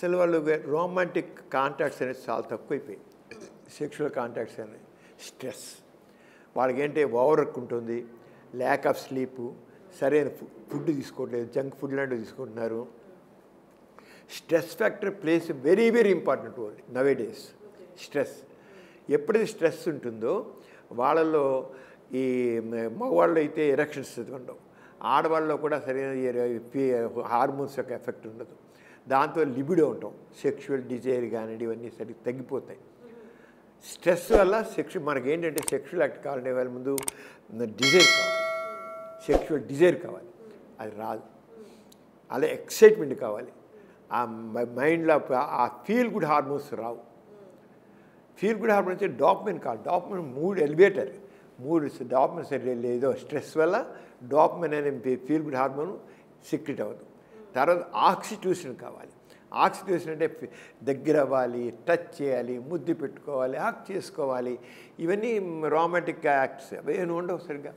అసలు వాళ్ళు romantic contacts అనేది చాలా తక్కువైపోయాయి. సెక్షువల్ కాంటాక్ట్స్ అనేది స్ట్రెస్ వాళ్ళకి ఏంటి ఓవర్ వర్క్ ఉంటుంది, ల్యాక్ ఆఫ్ స్లీపు, సరైన ఫుడ్ తీసుకోవట్లేదు, జంక్ ఫుడ్ లాంటివి తీసుకుంటున్నారు. Stress factor plays very very important role nowadays. Stress ఎప్పుడైతే స్ట్రెస్ ఉంటుందో వాళ్ళలో ఈ మగవాళ్ళు అయితే ఎరెక్షన్స్ ఉండవు, ఆడవాళ్ళలో కూడా సరైన హార్మోన్స్ యొక్క ఎఫెక్ట్ ఉండదు. దాంతో లిబిడో ఉంటాం, సెక్షువల్ డిజైర్ కానివ్వండి ఇవన్నీ సరిగ్గా తగ్గిపోతాయి. స్ట్రెస్ వల్ల మనకి ఏంటంటే సెక్షువల్ యాక్ట్ కావాలంటే వాళ్ళ ముందు డిజైర్ కావాలి, సెక్షువల్ డిజైర్ కావాలి, అది రాదు. అలా ఎక్సైట్మెంట్ కావాలి, ఆ మైండ్లో ఆ ఫీల్ గుడ్ హార్మోన్స్ రావు. ఫీల్ గుడ్ హార్మోన్ వచ్చి డాపమైన్ కావాలి. డాపమైన్ మూడ్ ఎలివేటర్, డాపమైన్ సరిగ్గా లేదో స్ట్రెస్ వల్ల డాపమైన్ అనే ఫీల్ గుడ్ హార్మోన్ సీక్రెట్ అవ్వదు. తర్వాత ఆక్సిటోసిన్ కావాలి. ఆక్సిటోసిన్ అంటే దగ్గర అవ్వాలి, టచ్ చేయాలి, ముద్దు పెట్టుకోవాలి, హక్ చేసుకోవాలి, ఇవన్నీ రొమాంటిక్ యాక్ట్స్ అవేమి ఉండవు సరిగ్గా.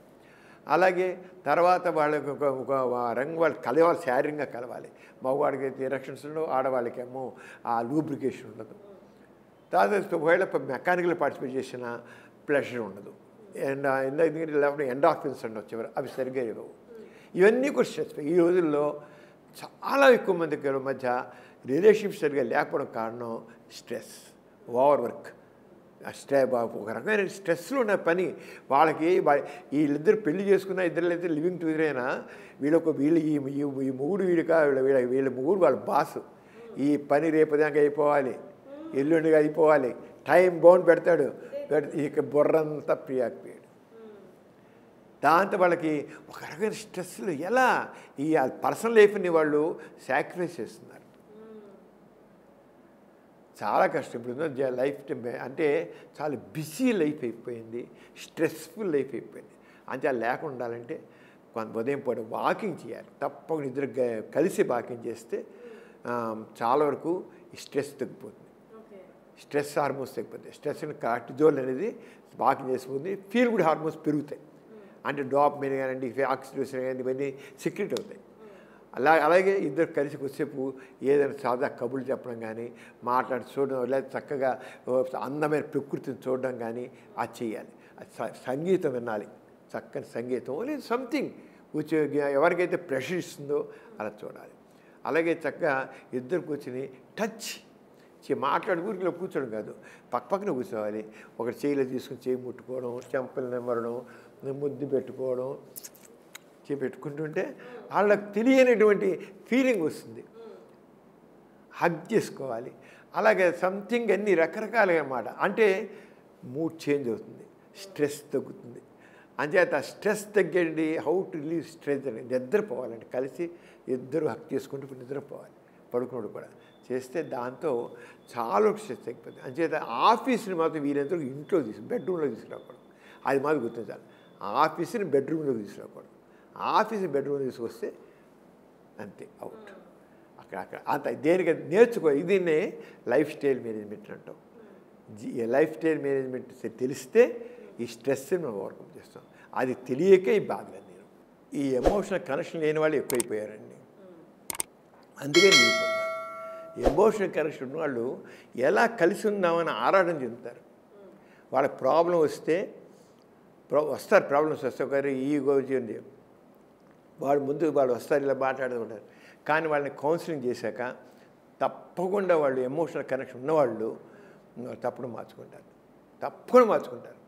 అలాగే తర్వాత వాళ్ళకి ఒక రంగు వాళ్ళు కలవాలి, శారీరంగా కలవాలి. మగవాడికి అయితే ఎరెక్షన్స్ ఉండవు, ఆడవాళ్ళకేమో ఆ లూబ్రికేషన్ ఉండదు. తర్వాత ఒకవేళ మెకానికల్ పార్టిసిపేట్ చేసిన ప్లెషర్ ఉండదు. ఎందుకంటే లేకపోతే ఎండార్ఫిన్స్ ఉండొచ్చు, అవి సరిగ్గా ఇవ్వవు. ఇవన్నీ కూడా స్ట్రెస్. ఈ రోజుల్లో చాలా ఎక్కువ మందికి మధ్య రిలేషన్షిప్ సరిగ్గా లేకపోవడం కారణం స్ట్రెస్, ఓవర్ వర్క్. ఒక రకమైన స్ట్రెస్లో ఉన్న పని వాళ్ళకి. వీళ్ళిద్దరు పెళ్లి చేసుకున్న ఇద్దరు అయితే లివింగ్ టుగెదర్ అయినా వీళ్ళు ఈ మొగుడు వీళ్ళ మొగుడు వాళ్ళ బాసు. ఈ పని రేపదాకా అయిపోవాలి, ఎల్లుండిగా అయిపోవాలి, టైం బౌండ్ పెడతాడు, ఇక బుర్రంతా ప్రియాక్రియాడు. దాంతో వాళ్ళకి ఒక రకమైన స్ట్రెస్లు ఎలా ఈ పర్సనల్ లైఫ్ని వాళ్ళు సాక్రిఫైస్ చేస్తున్నారు. చాలా కష్టం. ఇప్పుడు లైఫ్ అంటే చాలా బిజీ లైఫ్ అయిపోయింది, స్ట్రెస్ఫుల్ లైఫ్ అయిపోయింది. అంటే అది లేకుండా ఉండాలంటే కొంత ఉదయం పూట వాకింగ్ చేయాలి, తప్పకుండా ఇద్దరు కలిసి వాకింగ్ చేస్తే చాలా వరకు ఈ స్ట్రెస్ తగ్గిపోతుంది. స్ట్రెస్ హార్మోన్స్ తగ్గిపోతాయి. స్ట్రెస్ కార్టిజోల్ అనేది వాకింగ్ చేసిపోతుంది, ఫీల్ గుడ్ హార్మోన్స్ పెరుగుతాయి. అంటే డాపమైన్ కానివ్వండి, ఆక్సిటోసిన్ కానీ ఇవన్నీ సీక్రెట్ అవుతాయి. అలాగే ఇద్దరు కలిసి కొద్దిసేపు ఏదైనా సాదా కబుర్లు చెప్పడం కానీ, మాట్లాడి చూడడం, లేదా చక్కగా అందమైన ప్రకృతిని చూడడం కానీ అది చేయాలి. సంగీతం వినాలి, చక్కని సంగీతం, లేదు సంథింగ్ కూర్చో ఎవరికైతే ప్రెషర్ ఇస్తుందో అలా చూడాలి. అలాగే చక్కగా ఇద్దరు కూర్చొని టచ్ మాట్లాడి ఊరిలో కూర్చోడం కాదు, పక్కన కూర్చోవాలి. ఒకటి చేయిలో తీసుకుని చేయి ముట్టుకోవడం, చెంపలు నెమ్మరడం, ముద్దు పెట్టుకోవడం, పెట్టుకుంటుంటే వాళ్ళకి తెలియనటువంటి ఫీలింగ్ వస్తుంది. హగ్ చేసుకోవాలి. అలాగే సంథింగ్ అన్ని రకరకాలుగా అన్నమాట. అంటే మూడ్ చేంజ్ అవుతుంది, స్ట్రెస్ తగ్గుతుంది. అంచేత స్ట్రెస్ తగ్గండి. హౌ టు రిలీవ్ స్ట్రెస్ అని నిద్రపోవాలండి. కలిసి ఇద్దరు హక్ చేసుకుంటూ నిద్రపోవాలి. పడుకున్నాడు కూడా చేస్తే దాంతో చాలా స్ట్రెస్ తగ్గిపోతుంది. అంచేత ఆఫీస్ని మాత్రం వీరంతా ఇంట్లో బెడ్రూమ్లో తీసుకురాకూడదు. అది మాత్రం గుర్తించాలి. ఆఫీస్ని బెడ్రూమ్లో తీసుకురాకూడదు. ఆఫీస్ని బెడ్రూమ్లో తీసుకొస్తే అంతే, అవుట్. అక్కడ అంత దేనికి నేర్చుకో. దీన్నే లైఫ్ స్టైల్ మేనేజ్మెంట్ అంటాం. లైఫ్ స్టైల్ మేనేజ్మెంట్ తెలిస్తే ఈ స్ట్రెస్ని మనం ఓవర్కమ్ చేస్తాం. అది తెలియకే ఈ బాధలు. నేను ఈ ఎమోషనల్ కనెక్షన్ లేని వాళ్ళు ఎక్కువైపోయారండి. అందుకే నిలిపోతున్నారు. ఎమోషనల్ కనెక్షన్ ఉన్న వాళ్ళు ఎలా కలిసి ఉందామని ఆరాటం చెందుతారు. వాళ్ళకి ప్రాబ్లం వస్తే వస్తారు, ప్రాబ్లమ్స్ వస్తే ఒకరి ఈగో ఉంది, వాళ్ళు వస్తారు, ఇలా మాట్లాడుతుంటారు. కానీ వాళ్ళని కౌన్సిలింగ్ చేశాక తప్పకుండా వాళ్ళు ఎమోషనల్ కనెక్షన్ ఉన్నవాళ్ళు తప్పకుండా మార్చుకుంటారు.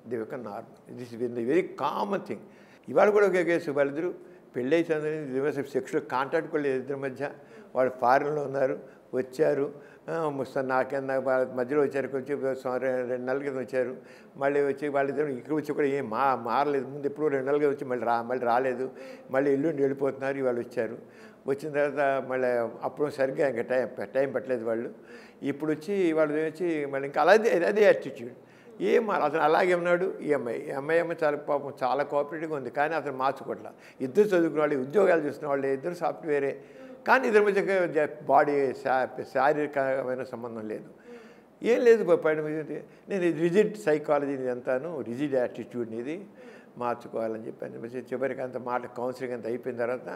They become normal. This is very common thing. ఇవాళ కూడా ఒక కేసు, వాళ్ళిద్దరు పెళ్ళి అయితే సెక్షువల్ కాంటాక్ట్ కూడా లేదు ఇద్దరి మధ్య. వాళ్ళు ఫారిన్లో ఉన్నారు, వచ్చారు, నాకేందా వాళ్ళ మధ్యలో వచ్చారు, కొంచెం 2 నెలల క్రితం వచ్చారు. మళ్ళీ వచ్చి వాళ్ళిద్దరు ఇక్కడ వచ్చి కూడా ఏం మారలేదు. ముందు ఎప్పుడు 2 నెలలుగా వచ్చి మళ్ళీ రాలేదు. మళ్ళీ ఎల్లుండి వెళ్ళిపోతున్నారు. ఇవాళ వచ్చారు. వచ్చిన తర్వాత మళ్ళీ అప్పుడు సరిగ్గా ఇంకా టైం పెట్టలేదు వాళ్ళు. ఇప్పుడు వచ్చి వాళ్ళు వచ్చి మళ్ళీ ఇంకా అదే యాటిట్యూడ్. అతను అలాగే ఉన్నాడు. ఈ అమ్మాయి చాలా పాపం చాలా కోఆపరేటివ్గా ఉంది. కానీ అతను మార్చుకోవట్లా. ఇద్దరు చదువుకున్న వాళ్ళు, ఉద్యోగాలు చూస్తున్న వాళ్ళు, ఇద్దరు సాఫ్ట్వేరే. కానీ ఇద్దరి మధ్య బాడీ శారీరకమైన సంబంధం లేదు, ఏం లేదు. పైన నేను రిజిడ్ సైకాలజీ అంతాను, రిజిడ్ యాటిట్యూడ్ని ఇది మార్చుకోవాలని చెప్పాను. చివరికి అంత మాట కౌన్సిలింగ్ అంతా అయిపోయిన తర్వాత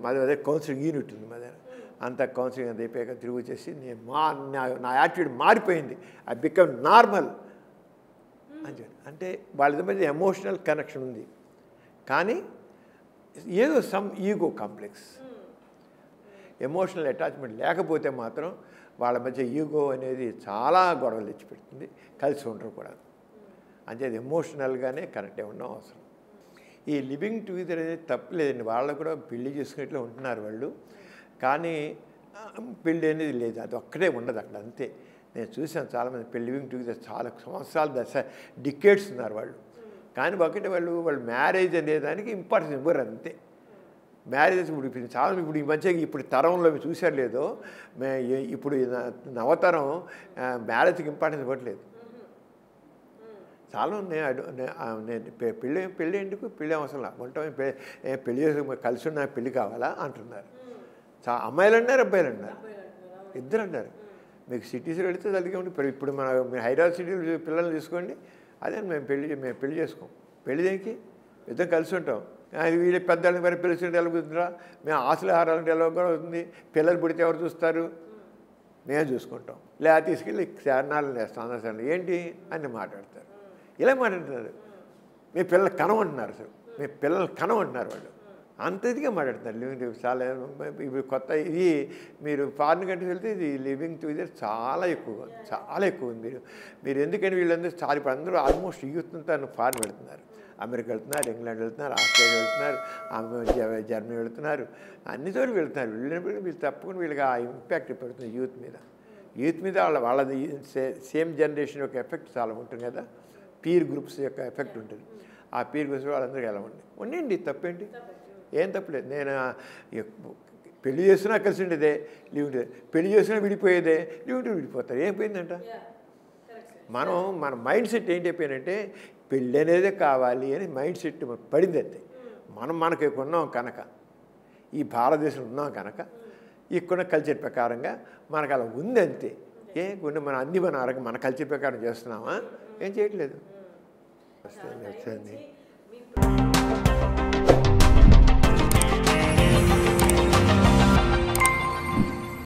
మాది అదే కౌన్సిలింగ్ యూనిట్ ఉంది మా దగ్గర. అంత కౌన్సిలింగ్ అంత అయిపోయాక తిరిగి వచ్చేసి నేను నా యాటిట్యూడ్ మారిపోయింది, ఐ బికమ్ నార్మల్ అని చెప్పి. అంటే వాళ్ళ మధ్య ఎమోషనల్ కనెక్షన్ ఉంది, కానీ ఏదో some ego complex, emotional attachment లేకపోతే మాత్రం వాళ్ళ మధ్య ఈగో అనేది చాలా గొడవలు తెచ్చిపెడుతుంది, కలిసి ఉండరు కూడా. అంటే అది ఎమోషనల్గానే కనెక్ట్ అయి ఉండడం అవసరం. ఈ లివింగ్ టుగెదర్ అనేది తప్పలేదండి, వాళ్ళు కూడా పెళ్లి చేసుకునేట్లు ఉంటున్నారు వాళ్ళు, కానీ పెళ్ళి అనేది లేదు, అది ఒక్కటే ఉండదు అక్కడ అంతే. నేను చూసాను చాలామంది పెళ్లి లివింగ్ టుగెదర్ చాలా సంవత్సరాలు డికేట్స్ ఉన్నారు వాళ్ళు, కానీ ఒకటి వాళ్ళు మ్యారేజ్ అనేదానికి ఇంపార్టెన్స్ ఇవ్వరు అంతే. మ్యారేజెస్ ఇప్పుడు చాలా ఇప్పుడు ఈ మధ్య ఇప్పుడు తరంలో చూసారు లేదో, ఇప్పుడు నవతరం మ్యారేజ్కి ఇంపార్టెన్స్ ఇవ్వట్లేదు. చాలా నేను పెళ్ళి ఎందుకు, పెళ్ళి అవసరం ఉంటాం, పెళ్ళి చేసి కలిసి ఉన్న పెళ్ళి కావాలా అంటున్నారు. అమ్మాయిలు అన్నారు, అబ్బాయిలు అన్నారు, ఇద్దరు అన్నారు. మీకు సిటీస్లో వెళితే తల్లిగా ఉండి ఇప్పుడు మీరు హైదరాబాద్ సిటీలో పిల్లల్ని తీసుకోండి, అదే మేము పెళ్లి చేసుకోం. పెళ్లి దేనికి, ఇద్దరం కలిసి ఉంటాం. వీళ్ళ పెద్దవాళ్ళని మరి పిలుస్తుంటే ఎలా కుదురుతుందా, మేము ఆశలు హారాలంటే ఎలా కూడా అవుతుంది, పిల్లలు పుడితే ఎవరు చూస్తారు, మేము చూసుకుంటాం, లేదా తీసుకెళ్ళి శారణాలు వేస్తాం అందరూ ఏంటి అని మాట్లాడతారు. ఇలా మాట్లాడుతున్నారు, మీ పిల్లలు కనమంటున్నారు, అసలు మీ పిల్లలు కనమంటున్నారు వాళ్ళు, అంత ఇదిగా మాట్లాడుతున్నారు. లివింగ్ చాలా ఇప్పుడు కొత్త ఇది మీరు ఫారిన్ కంట్రీస్ వెళ్తే ఇది లివింగ్ టుగెదర్ చాలా ఎక్కువ ఉంది. మీరు ఎందుకని వీళ్ళందరూ చాలా ఇప్పుడు అందరూ ఆల్మోస్ట్ యూత్ అంతా ఫారిన్ వెళ్తున్నారు, అమెరికా వెళ్తున్నారు, ఇంగ్లాండ్ వెళ్తున్నారు, ఆస్ట్రేలియా వెళ్తున్నారు, జర్మనీ వెళ్తున్నారు, అన్ని చోట్ల వెళ్తున్నారు. వెళ్ళినప్పుడు వీళ్ళు తప్పకుండా వీళ్ళకి ఆ ఇంపాక్ట్ పడుతుంది యూత్ మీద వాళ్ళది సేమ్ జనరేషన్ యొక్క ఎఫెక్ట్ చాలా ఉంటుంది కదా, పీర్ గ్రూప్స్ యొక్క ఎఫెక్ట్ ఉంటుంది. ఆ పీర్ గ్రూప్స్ వాళ్ళందరికీ ఎలా ఉండండి, తప్పేంటి, ఏం తప్పలేదు. నేను పెళ్లి చేసినా కలిసి ఉండేదే లివింగ్, పెళ్లి చేసినా విడిపోయేదే లివింగ్ విడిపోతారు, ఏం పోయిందంట. మన మైండ్ సెట్ ఏంటి అయిపోయిందంటే పెళ్ళి అనేదే కావాలి అని మైండ్ సెట్ పడింది అంతే. మనకి ఉన్నాం కనుక, ఈ భారతదేశంలో ఉన్నాం కనుక ఇక్కడ కల్చర్ ప్రకారంగా మనకు అలా ఉంది అంతే. కొన్ని మన కల్చర్ ప్రకారం చేస్తున్నామా, ఏం చేయట్లేదు. వస్తుంది